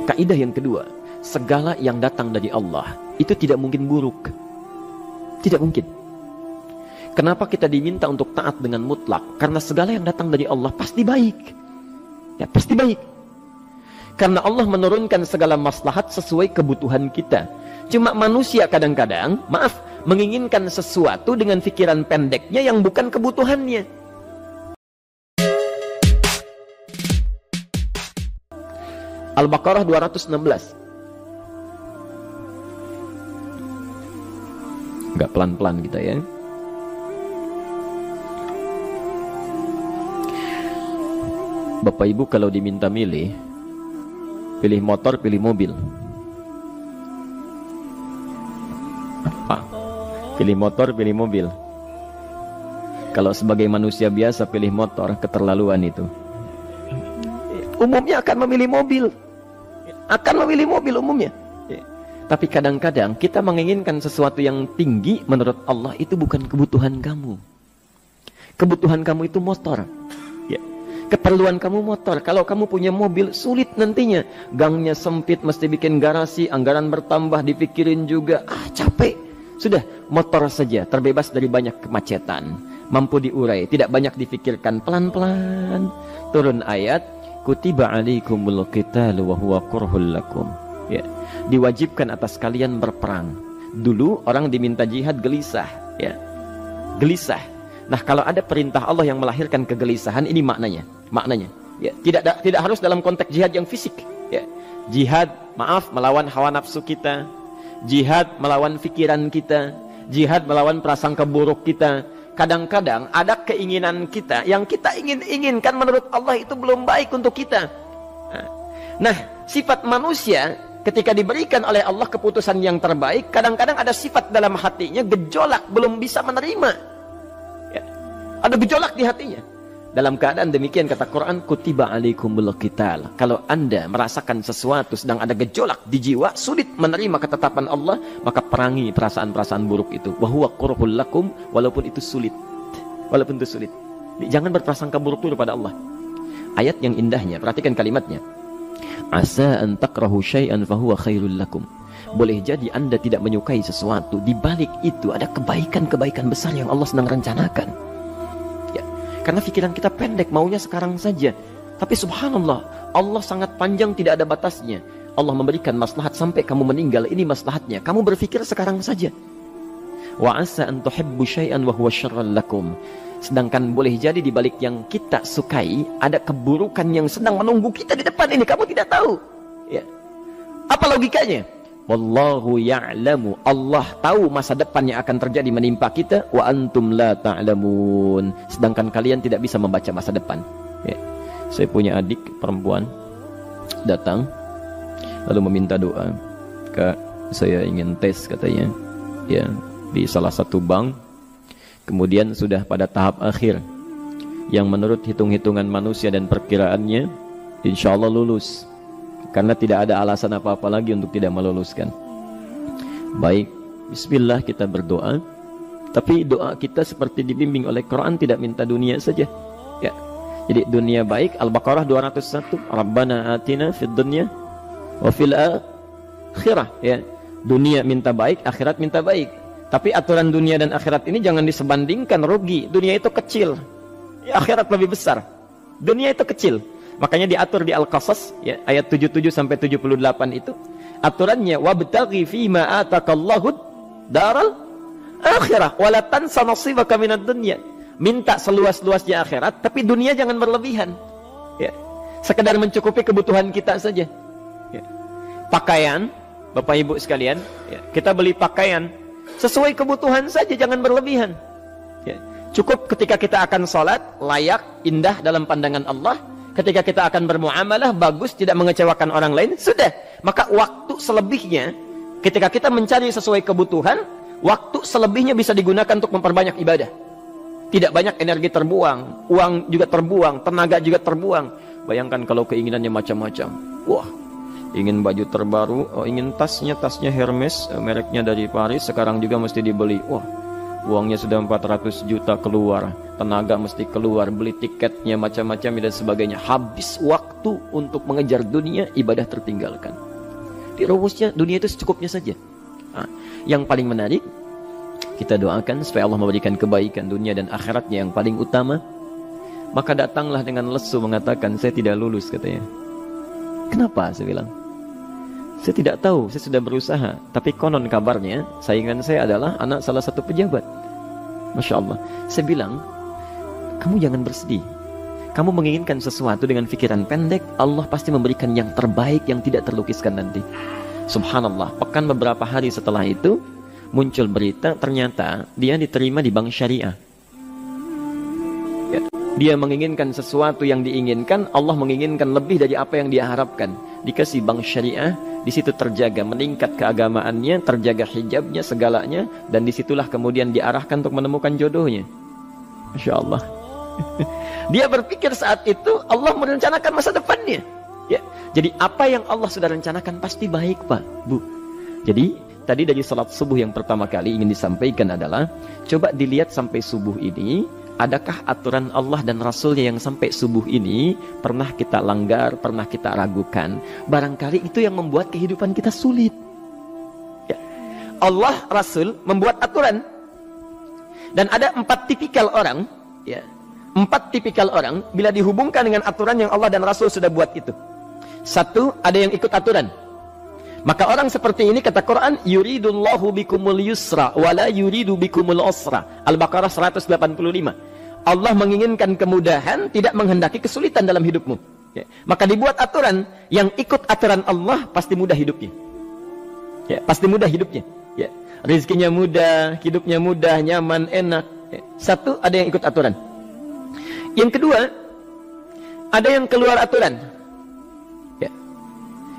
Kaidah yang kedua, segala yang datang dari Allah itu tidak mungkin buruk. Tidak mungkin. Kenapa kita diminta untuk taat dengan mutlak? Karena segala yang datang dari Allah pasti baik. Ya, pasti baik. Karena Allah menurunkan segala maslahat sesuai kebutuhan kita. Cuma manusia kadang-kadang, menginginkan sesuatu dengan pikiran pendeknya yang bukan kebutuhannya. Al-Baqarah 216. Enggak pelan-pelan kita ya. Bapak Ibu kalau diminta milih, pilih motor, pilih mobil. Apa? Pilih motor, pilih mobil. Kalau sebagai manusia biasa pilih motor, keterlaluan itu. Umumnya akan memilih mobil. Akan memilih mobil umumnya. Tapi kadang-kadang kita menginginkan sesuatu yang tinggi, menurut Allah itu bukan kebutuhan kamu. Kebutuhan kamu itu motor. Keperluan kamu motor. Kalau kamu punya mobil, sulit nantinya. Gangnya sempit, mesti bikin garasi, anggaran bertambah, dipikirin juga. Capek. Sudah, motor saja, terbebas dari banyak kemacetan. Mampu diurai, tidak banyak difikirkan. Pelan-pelan. Turun ayat, Kutiba alaikumul qitalu wa huwa kurhul lakum. Ya. Diwajibkan atas kalian berperang. Dulu orang diminta jihad gelisah. Ya. Gelisah. Nah, kalau ada perintah Allah yang melahirkan kegelisahan, ini maknanya. Ya, tidak harus dalam konteks jihad yang fisik. Ya. Jihad, melawan hawa nafsu kita. Jihad melawan pikiran kita. Jihad melawan prasangka buruk kita. Kadang-kadang ada keinginan kita yang kita inginkan menurut Allah itu belum baik untuk kita. Nah, sifat manusia ketika diberikan oleh Allah keputusan yang terbaik, kadang-kadang ada sifat dalam hatinya gejolak, belum bisa menerima. Ada gejolak di hatinya. Dalam keadaan demikian kata Quran, Kutiba alaikumul qital. Kalau Anda merasakan sesuatu sedang ada gejolak di jiwa, sulit menerima ketetapan Allah, maka perangi perasaan-perasaan buruk itu. Wa huwa kurhul lakum, walaupun itu sulit. Walaupun itu sulit. Jangan berprasangka buruk dulu pada Allah. Ayat yang indahnya, perhatikan kalimatnya. Asa an takrahu syai'an fahuwa khairul lakum. Boleh jadi Anda tidak menyukai sesuatu, di balik itu ada kebaikan-kebaikan besar yang Allah sedang rencanakan. Karena pikiran kita pendek, maunya sekarang saja. Tapi subhanallah, Allah sangat panjang, tidak ada batasnya. Allah memberikan maslahat sampai kamu meninggal, ini maslahatnya. Kamu berpikir sekarang saja. Wa asa an tuhibbu syai'an wa huwa syarrul lakum. Sedangkan boleh jadi di balik yang kita sukai ada keburukan yang sedang menunggu kita di depan ini, kamu tidak tahu. Ya. Apa logikanya? Wallahu ya'lamu. Allah tahu masa depan yang akan terjadi menimpa kita. Wa antum la ta'lamun. Sedangkan kalian tidak bisa membaca masa depan. Ya. Saya punya adik perempuan datang lalu meminta doa. Kak, saya ingin tes katanya. Ya, di salah satu bank. Kemudian sudah pada tahap akhir yang menurut hitung-hitungan manusia dan perkiraannya insya Allah lulus. Karena tidak ada alasan apa-apa lagi untuk tidak meluluskan. Baik, bismillah kita berdoa. Tapi doa kita seperti dibimbing oleh Quran, tidak minta dunia saja. Ya. Jadi dunia baik, Al-Baqarah 201. Rabbana atina fid dunya wa fil akhirah. Ya. Dunia minta baik, akhirat minta baik. Tapi aturan dunia dan akhirat ini jangan disebandingkan, rugi. Dunia itu kecil, ya, akhirat lebih besar. Dunia itu kecil. Makanya diatur di Al-Qasas ya, ayat 77 sampai 78 itu aturannya wabtaghi fima atakallahu daral akhirah wala tansa nasibaka minad dunya. Minta seluas-luasnya akhirat, tapi dunia jangan berlebihan. Ya. Sekedar mencukupi kebutuhan kita saja. Ya. Pakaian, Bapak Ibu sekalian, ya, kita beli pakaian sesuai kebutuhan saja, jangan berlebihan. Ya. Cukup ketika kita akan sholat, layak, indah dalam pandangan Allah. Ketika kita akan bermuamalah, bagus, tidak mengecewakan orang lain, sudah. Maka waktu selebihnya, ketika kita mencari sesuai kebutuhan, waktu selebihnya bisa digunakan untuk memperbanyak ibadah. Tidak banyak energi terbuang, uang juga terbuang, tenaga juga terbuang. Bayangkan kalau keinginannya macam-macam. Wah, ingin baju terbaru, ingin tasnya Hermes, mereknya dari Paris, sekarang juga mesti dibeli. Wah, Uangnya sudah 400 juta keluar, tenaga mesti keluar, beli tiketnya macam-macam dan sebagainya. Habis waktu untuk mengejar dunia, ibadah tertinggalkan. Di rumusnya dunia itu secukupnya saja. Nah, yang paling menarik, kita doakan supaya Allah memberikan kebaikan dunia dan akhiratnya yang paling utama. Maka datanglah dengan lesu mengatakan, saya tidak lulus katanya. Kenapa? Saya bilang, saya tidak tahu, saya sudah berusaha. Tapi konon kabarnya, saingan saya adalah anak salah satu pejabat. Masya Allah. Saya bilang, kamu jangan bersedih. Kamu menginginkan sesuatu dengan pikiran pendek, Allah pasti memberikan yang terbaik yang tidak terlukiskan nanti. Subhanallah, pekan beberapa hari setelah itu, muncul berita, ternyata dia diterima di bank syariah. Dia menginginkan sesuatu yang diinginkan, Allah menginginkan lebih dari apa yang dia harapkan. Dikasih bank syariah, di situ terjaga, meningkat keagamaannya, terjaga hijabnya, segalanya, dan disitulah kemudian diarahkan untuk menemukan jodohnya. Masya Allah. Dia berpikir saat itu Allah merencanakan masa depannya. Ya. Jadi apa yang Allah sudah rencanakan pasti baik, Pak, Bu. Jadi tadi dari salat subuh yang pertama kali ingin disampaikan adalah, coba dilihat sampai subuh ini, adakah aturan Allah dan Rasulnya yang sampai subuh ini pernah kita langgar, pernah kita ragukan? Barangkali itu yang membuat kehidupan kita sulit. Ya. Allah, Rasul membuat aturan. Dan ada 4 tipikal orang, ya, 4 tipikal orang bila dihubungkan dengan aturan yang Allah dan Rasul sudah buat itu. 1, ada yang ikut aturan. Maka orang seperti ini kata Quran, yuridullahu bikumul yusra wala yuridu bikumul usra. Al-Baqarah 185. Allah menginginkan kemudahan, tidak menghendaki kesulitan dalam hidupmu. Ya. Maka dibuat aturan, yang ikut aturan Allah pasti mudah hidupnya. Ya, pasti mudah hidupnya. Ya. Rizkinya mudah, hidupnya mudah, nyaman, enak. Ya. 1, ada yang ikut aturan. Yang kedua, ada yang keluar aturan. Ya.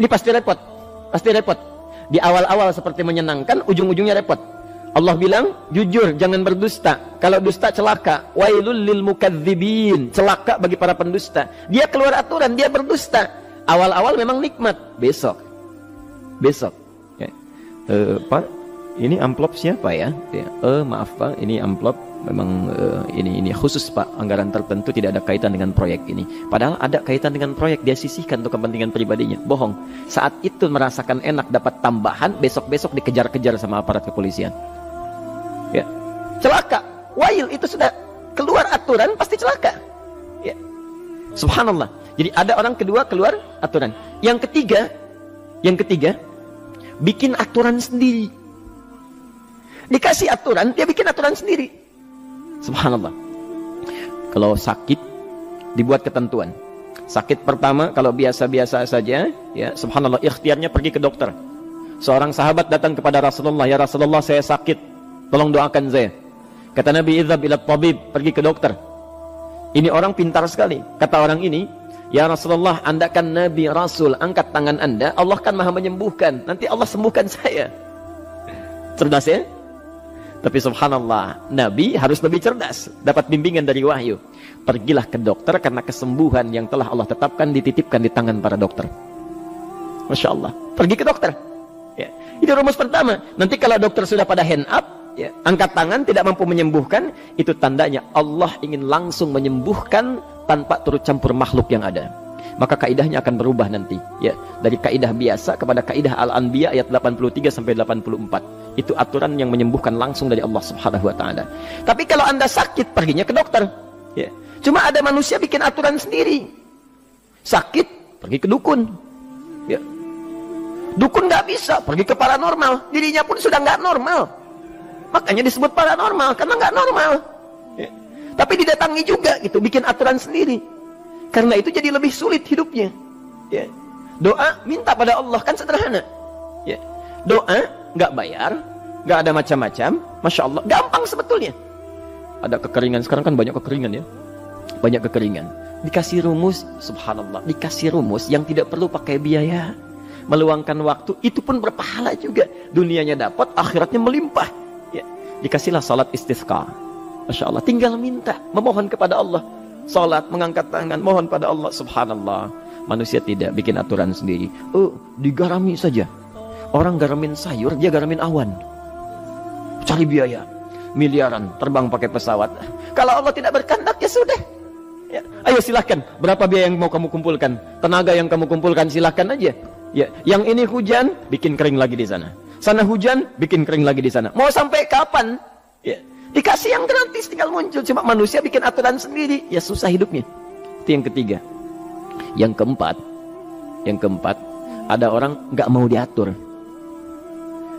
Ini pasti repot. Pasti repot. Di awal-awal seperti menyenangkan, ujung-ujungnya repot. Allah bilang, jujur, jangan berdusta. Kalau dusta celaka. Wailul lil mukadzibin. Celaka bagi para pendusta. Dia keluar aturan, dia berdusta. Awal-awal memang nikmat. Besok. Ya. Pak, ini amplop siapa ya? Ya. Maaf Pak, ini amplop memang ini khusus Pak, anggaran tertentu, tidak ada kaitan dengan proyek ini. Padahal ada kaitan dengan proyek, dia sisihkan untuk kepentingan pribadinya. Bohong. Saat itu merasakan enak dapat tambahan, besok-besok dikejar-kejar sama aparat kepolisian. Ya. Celaka. Wail, itu sudah keluar aturan pasti celaka. Ya. Subhanallah. Jadi ada orang kedua keluar aturan. Yang ketiga bikin aturan sendiri. Dikasih aturan, dia bikin aturan sendiri. Subhanallah. Kalau sakit, dibuat ketentuan. Sakit pertama, kalau biasa-biasa saja, ya, subhanallah, ikhtiarnya pergi ke dokter. Seorang sahabat datang kepada Rasulullah, ya Rasulullah, saya sakit, tolong doakan saya. Kata Nabi, idhab ila tabib, pergi ke dokter. Ini orang pintar sekali. Kata orang ini, ya Rasulullah, Anda kan Nabi Rasul, angkat tangan Anda, Allah kan maha menyembuhkan, nanti Allah sembuhkan saya. Cerdas ya? Tapi subhanallah, Nabi harus lebih cerdas, dapat bimbingan dari wahyu. Pergilah ke dokter karena kesembuhan yang telah Allah tetapkan dititipkan di tangan para dokter. Masya Allah, pergi ke dokter. Ya. Itu rumus pertama. Nanti kalau dokter sudah pada hand up, ya, angkat tangan tidak mampu menyembuhkan, itu tandanya Allah ingin langsung menyembuhkan tanpa turut campur makhluk yang ada. Maka kaidahnya akan berubah nanti, ya, dari kaidah biasa kepada kaidah Al-Anbiya ayat 83 sampai 84. Itu aturan yang menyembuhkan langsung dari Allah Subhanahu wa taala. Tapi kalau Anda sakit, perginya ke dokter. Ya. Cuma ada manusia bikin aturan sendiri. Sakit, pergi ke dukun. Ya. Dukun nggak bisa, pergi ke paranormal. Dirinya pun sudah nggak normal. Makanya disebut paranormal, karena nggak normal. Ya. Tapi didatangi juga, gitu, bikin aturan sendiri. Karena itu jadi lebih sulit hidupnya. Ya. Doa, minta pada Allah, kan sederhana. Ya. Doa, nggak bayar, nggak ada macam-macam, Masya Allah, gampang sebetulnya. Ada kekeringan, sekarang kan banyak kekeringan ya, banyak kekeringan. Dikasih rumus, subhanallah, dikasih rumus yang tidak perlu pakai biaya, meluangkan waktu, itu pun berpahala juga. Dunianya dapat, akhiratnya melimpah. Ya. Dikasihlah salat istisqa, Masya Allah, tinggal minta, memohon kepada Allah. Salat, mengangkat tangan, mohon pada Allah, subhanallah. Manusia tidak bikin aturan sendiri. Digarami saja. Orang garamin sayur, dia garamin awan. Cari biaya. miliaran, terbang pakai pesawat. Kalau Allah tidak berkehendak, ya sudah. Ya, ayo silahkan, berapa biaya yang mau kamu kumpulkan? Tenaga yang kamu kumpulkan, silahkan aja. Ya, yang ini hujan, bikin kering lagi di sana. Sana hujan, bikin kering lagi di sana. Mau sampai kapan? Ya, dikasih yang gratis, tinggal muncul. Cuma manusia bikin aturan sendiri, ya susah hidupnya. Itu yang ketiga. Yang keempat, ada orang nggak mau diatur.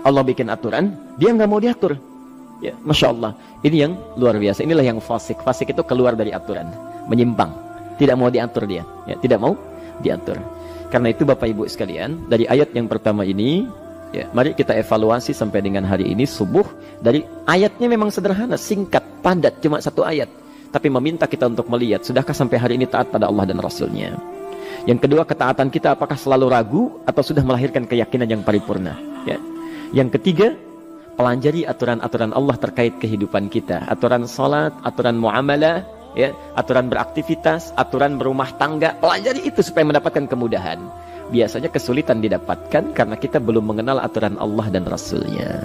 Allah bikin aturan, dia nggak mau diatur. Ya, Masya Allah. Ini yang luar biasa. Inilah yang fasik. Fasik itu keluar dari aturan, menyimpang, tidak mau diatur dia. Ya, tidak mau diatur. Karena itu Bapak Ibu sekalian, dari ayat yang pertama ini, ya, mari kita evaluasi sampai dengan hari ini subuh. Dari ayatnya memang sederhana, singkat, padat, cuma satu ayat. Tapi meminta kita untuk melihat, sudahkah sampai hari ini taat pada Allah dan Rasulnya? Yang kedua, ketaatan kita apakah selalu ragu atau sudah melahirkan keyakinan yang paripurna? Ya. Yang ketiga, pelajari aturan-aturan Allah terkait kehidupan kita. Aturan salat, aturan muamalah, ya, aturan beraktivitas, aturan berumah tangga. Pelajari itu supaya mendapatkan kemudahan. Biasanya kesulitan didapatkan karena kita belum mengenal aturan Allah dan Rasulnya.